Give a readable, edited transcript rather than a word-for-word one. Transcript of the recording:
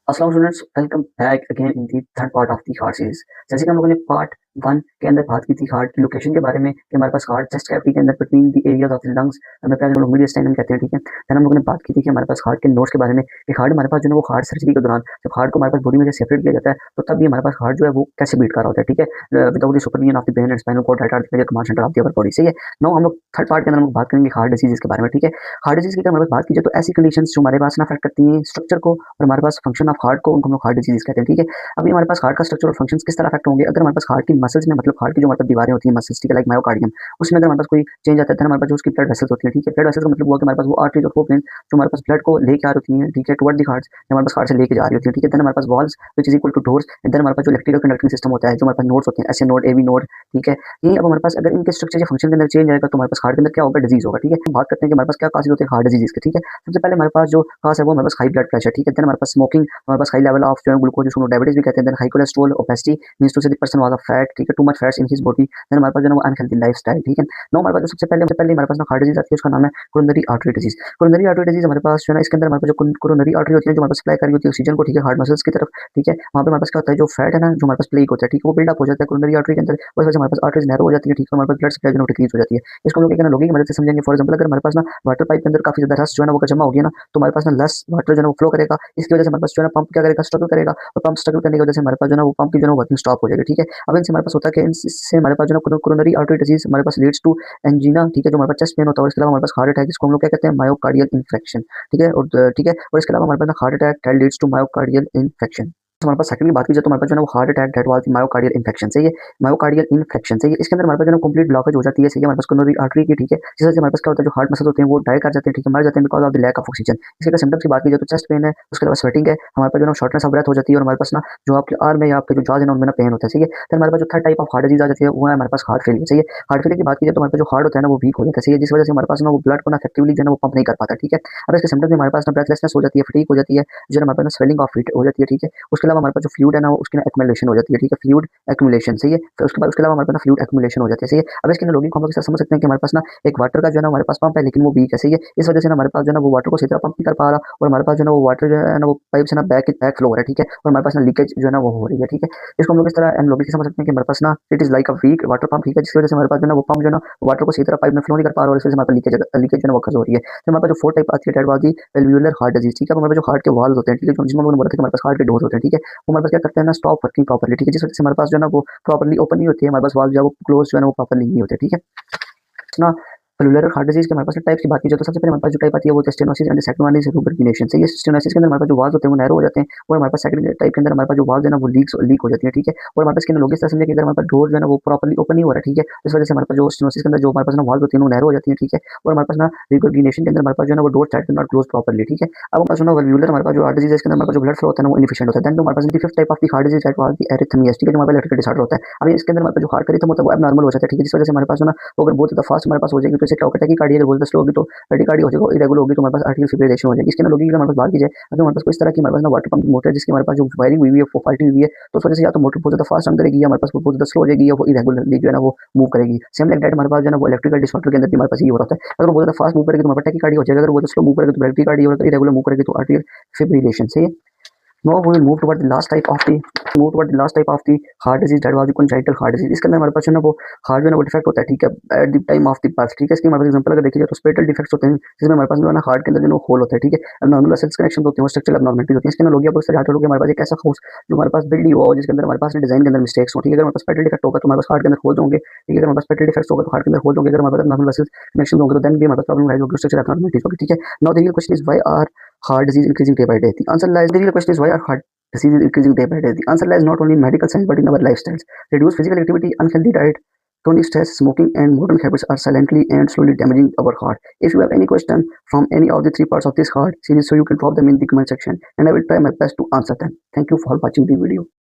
अस्सलाम students, welcome back again in the third part of the heart series. जैसे कि हम लोगों ने पार्ट 1 के अंदर बात की थी हार्ट की लोकेशन के बारे में कि हमारे पास हार्ट चेस्ट कैविटी के अंदर between the areas of the lungs हमें पहले लोग मीडियस्टाइनम कहते हैं, ठीक है। फिर हम लोगों ने बात की थी कि हमारे पास हार्ट के नोड्स के बारे में कि हार्ट हमारे पास जो है वो हार्ट सर्जरी के दौरान जब हार्ट को हमारे पास बॉडी में से सेपरेट किया जाता है तो तब भी हमारे पास हार्ट जो है वो कैसे बीट कर रहा होता है, ठीक है, without the supervision of the brain and spinal cord that are the command centre of the body. सही है। नाउ हम लोग थर्ड पार्ट के अंदर हम बात करेंगे हार्ट डिजीज के बारे में, ठीक है। हार्ट डिजीज की अगर हमारे पास बात की जाए तो ऐसी कंडीशंस जो हमारे पास ना अफेक्ट करती हैं स्ट्रक्चर को और हमारे पास फंक्शन ऑफ हार्ट को, उनको हम लोग हार्ट डिजीज कहते हैं, ठीक है। अभी हमारे पास हार्ट का स्ट्रक्चर और फंक्शंस किस तरह अफेक्ट होंगे अगर हमारे पास हार्ट की मसल्स में, मतलब हार्ट की जो हमारे पास दीवारें होती हैं मसल्स, ठीक है, लाइक मायोकार्डियम, उसमें अगर हमारे पास कोई चेंज आता है तो हमारे पास जो उसकी ब्लड वेसल्स होती हैं, ठीक है। ब्लड वेसल्स का मतलब हुआ कि हमारे पास वो आर्टरीज और वेन्स जो हमारे पास ब्लड को लेके आ रही होती हैं, ठीक है, टुवर्ड द हार्ट, हमारे पास हार्ट से लेके जा रही होती है, ठीक है। देन हमारे पास walls which is equal to doors and then हमारे पास जो इलेक्ट्रिकल कंडक्टिंग सिस्टम होता है, जो हमारे पास नोड्स होते हैं, एसए नोड, एवी नोड, ठीक है। ये अब हमारे पास अगर इनके स्ट्रक्चर या फंक्शन के अंदर चेंज आएगा तो हमारे पास हार्ट के अंदर क्या होगा, डिजीज होगा, ठीक है। हम बात करते हैं कि हमारे पास क्या काजेज होते हैं हार्ट डिजीज के, ठीक है। सबसे पहले हमारे पास जो काज है वो हमारे पास हाई ब्लड प्रेशर, ठीक है। देन हमारे पास स्मोकिंग, हमारे पास हाई लेवल ऑफ जो है ग्लूकोज, जिसको डायबिटीज भी कहते हैं। Then high cholesterol, obesity means to say the person was a fat, ठीक है, too much fats in his body. Then हमारे पास जो है वो अनहेल्दी लाइफस्टाइल, ठीक है। नो हमारे पास जो सबसे पहले हमारे पास ना हार्ट डिजीज आती है, उसका नाम है coronary artery disease. Coronary artery disease हमारे पास जो है ना, इसके अंदर हमारे पास जो कोरोनरी आर्टरी होती है जो हमारे पास सप्लाई कर रही होती है ऑक्सीजन को, ठीक है, हार्ट मसल्स की तरफ, ठीक है। वहाँ पे हमारे पास क्या होता है, जो फैट है ना, जो हमारे पास प्लेक होता है, ठीक है, वो बिल्डअप हो जाता है कोरोनरी आर्टरी के अंदर। उस वजह से हमारे पास आर्टरीज नैरो हो जाती है, ठीक है, हमारे पास ब्लड सप्लाई जो है डिक्रीज हो जाती है। इसको हम लोग एक एनालॉजी की मदद से समझेंगे। फॉर एग्जांपल, अगर हमारे पास ना वाटर पाइप के अंदर काफी ज्यादा रस्ट जो है ना वो जमा हो गया ना, तो हमारे पास ना लेस वाटर जो है वो फ्लो करेगा। इसकी वजह से हमारे पास जो है ना पंप क्या करेगा, स्ट्रगल करेगा, और पंप स्ट्रगल करने की वजह से हमारे पास जो है ना वो पंप की जो है वर्किंग स्टॉप हो जाएगी, ठीक है। अब इनसे हमारे पास होता है कि इससे हमारे पास जो है कोरोनरी आर्टरी डिजीज हमारे पास लीड्स टू एंजीना, ठीक है, जो हमारे पास चेस्ट पेन होता है। और इसके अलावा हमारे पास हार्ट अटैक, जिसको हम लोग क्या कहते हैं, मायोकार्डियल इन्फेक्शन, ठीक है। और ठीक है, और इसके अलावा हमारे पास heart attack that leads to myocardial infection. हमारे पास सेकंड की बात की जाए तो हमारे पास जो है वो heart attack that was myocardial infection से, ये मायोकार्डियल इन्फेक्शन से, ये इसके अंदर हमारे पास जो है कंप्लीट ब्लॉकेज हो जाती है, सही है, हमारे पास कोरोनरी आर्टरी की, ठीक है। जिस वजह से हमारे पास क्या होता है, जो हार्ट मसल्स होते हैं वो डाई कर जाते हैं, ठीक है, मर जाते हैं because of the lack of oxygen. इसके अगर सिम्टम्स की बात की जाए तो चेस्ट पेन है, उसके अलावा स्वेटिंग है, हमारे पास जो है शॉर्टनेस ऑफ ब्रेथ हो जाती है, और हमारे पास ना जो आपके आर्म में या आपके जो जॉज है ना उनमें ना पेन होता है, सही है। फिर हमारे पास जो third type of heart disease आ जाती है वो है हमारे पास हार्ट फेलियर, सही है। हार्ट फेलियर की बात की जाए तो हमारे पास जो हार्ट होता है ना वो वीक हो जाता है, सही है, जिस वजह से हमारे पास ना वो ब्लड को ना इफेक्टिवली जो है वो पंप नहीं कर पाता, ठीक है। अब इसके सिम्टम्स में हमारे पास ना ब्रेथलेसनेस हो जाती है, फटीग हो जाती है, जो है हमारे पास स्वेलिंग ऑफ फीट हो जाती है, ठीक है। उसके अलावा हमारे पास जो फ्लूइड है ना उसकी ना एक्युमुलेशन हो जाती है, ठीक है, फ्लूइड एक्युमुलेशन, सही है। फिर उसके बाद उसके अलावा हमारे पास ना फ्लूइड एक्युमुलेशन हो जाती है, सही है। अब इसके लॉगिंग को हम लोग इस तरह समझ सकते हैं कि हमारे पास ना एक वाटर का जो है ना हमारे पास पंप है लेकिन वो वीक है, सही है। इस वजह से ना हमारे पास जो है ना वो वाटर को सही तरह पंप नहीं कर पा रहा, और हमारे पास जो है ना वो वाटर जो है ना वो पाइप से ना बैक फ्लो हो रहा है, ठीक है, और हमारे पास ना लीकेज जो है ना वो हो रही है, ठीक है। इसको हम लोग इस तरह एनालॉजी से समझ सकते हैं कि हमारे पास ना it is like a weak water pump, ठीक है, जिसकी वजह से हमारे पास जो है ना वो पंप जो है ना वाटर को सही तरह पाइप में फ्लो नहीं कर पा रहा, और इस वजह से हमारे पास लीकेज जो है ना वो occurs हो रही है। फिर हमारे पास जो फोर्थ टाइप आती है that was the alveolar heart disease, ठीक है। हमारे पास जो हार्ट के वाल्व होते हैं, ठीक है, जिसमें हम लोगों ने बोला था कि हमारे पास हार्ट के डोर्स होते हैं, ठीक है, वो हमारे पास क्या करते हैं ना, स्टॉप वर्किंग प्रॉपर्ली, ठीक है, जिस वजह से हमारे पास जो है ना वो प्रॉपर्ली ओपन नहीं होती है, हमारे पास वाल्व जो है वो क्लोज जो है ना वो प्रॉपर्ली नहीं होते, ठीक है ना। फेलुलर हार्ट डिजीज के हमारे पास टाइप्स की बात की जाए तो सबसे पहले हमारे पास जो टाइप आती है वो stenosis and second one is rubrication से, ये स्टेनोसिस के अंदर हमारे पास जो वाल्व होते हैं वो नैरो हो जाते हैं, और हमारे पास सेकंड टाइप के अंदर हमारे पास जो वाल्व है ना वो लीक हो जाती है, ठीक है। और हमारे पास लोग इस तरह समझे कि अगर हमारे पास डोर जो है ना वो प्रॉपर्ली ओपन नहीं हो रहा है, ठीक है, इस वजह से हमारे पास जो स्टेनोसिस के अंदर जो हमारे पास ना वाल्व होती है वो नैरो हो जाती है, ठीक है। और हमारे पास ना रिकॉग्निशन के अंदर हमारे पास जो है ना वो door side not close properly, ठीक है। अब हमारे पास ना वल्वुलर हमारे पास जो हार्ट डिजीज है इसके अंदर हमारे पास जो ब्लड फ्लो होता है ना वो इनफिशिएंट होता है। देन हमारे पास fifth type of the heart disease that was the arrhythmias, ठीक है, जो हमारे पास इलेक्ट्रिकल डिसऑर्डर होता है। अभी इसके अंदर हमारे पास जो हार्ट का रिथम होता है वो एबनॉर्मल हो जाता है, ठीक है, जिस वजह से हमारे पास जो ना वो अगर बहुत ज़्यादा फास्ट हमारे पास हो जाएगी तो इसे क्या होगा, टैकीकार्डिया, अगर बहुत ज़्यादा स्लो होगी तो टैकीकार्डिया हो जाएगा, इरेगुलर होगी तो हमारे पास आर्टियल फिब्रिलेशन हो जाएगी। इसके अंदर लोगों की हमारे पास बात की जाए, अगर हमारे पास कोई इस तरह की हमारे पास ना वाटर पंप मोटर जिसकी हमारे पास जो वायरिंग हुई है वो फाल्टी हुई है, तो उस वजह से या तो मोटर बहुत ज़्यादा फास्ट रन करेगी या हमारे पास वो बहुत ज़्यादा स्लो हो जाएगी या वो इरेगुलरली जो है ना वो मूव करेगी। सेम लाइक दैट हमारे पास जो है ना वो इलेक्ट्रिकल डिसऑर्डर के अंदर भी हमारे पास ये हो रहा है। अगर वो बहुत ज़्यादा फास्ट मूव करेगी तो हमारे पास टैकीकार्डिया हो जाएगा, अगर वो स्लो मूव करेगी तो ब्रैडीकार्डिया, और इरेगुलर मूव करेगी तो आर्टियल फिब्रिलेशन से। Now we will move toward the last type of the heart disease that was the congenital heart disease। इसके अंदर हमारे पास जो है ना वो हार्ट जो है ना वो डिफेक्ट होता है, ठीक है, at the time of the birth, ठीक है। इसकी हमारे पास एग्जांपल अगर देखिए जाए तो स्पेटल डिफेक्ट्स होते हैं, जिसमें हमारे पास जो है ना हार्ट के अंदर जो है होल होता है, ठीक है, एबनॉर्मल वेसल्स कनेक्शन होते हैं, स्ट्रक्चरल एबनॉर्मलिटीज होती है। इसके अंदर लोग बहुत सारे हार्ट होगा हमारे पास एक ऐसा होस जो हमारे पास बिल्ड हुआ हो जिसके अंदर हमारे पास डिजाइन के अंदर मिस्टेक्स हो, ठीक है। अगर हमारे पास स्पेटल डिफेक्ट होगा तो हमारे पास हार्ट के अंदर होल्स होंगे, ठीक है। अगर हमारे पास स्पेटल डिफेक्ट्स होगा तो हार्ट के अंदर होल्स होंगे, अगर हमारे पास एबनॉर्मल वेसल्स कनेक्शन होंगे तो देन भी हमारे पास प्रॉब्लम आएगी, स्ट्रक्चरल एबनॉर्मलिटीज होगी, ठीक है। Now the real question is why are heart disease increasing day by day? The answer lies. The real question is why are heart disease is increasing day by day? The answer lies not only in medical science but in our lifestyles. Reduced physical activity, unhealthy diet, chronic stress, smoking, and modern habits are silently and slowly damaging our heart. If you have any question from any of the three parts of this heart series, so you can drop them in the comment section, and I will try my best to answer them. Thank you for watching the video.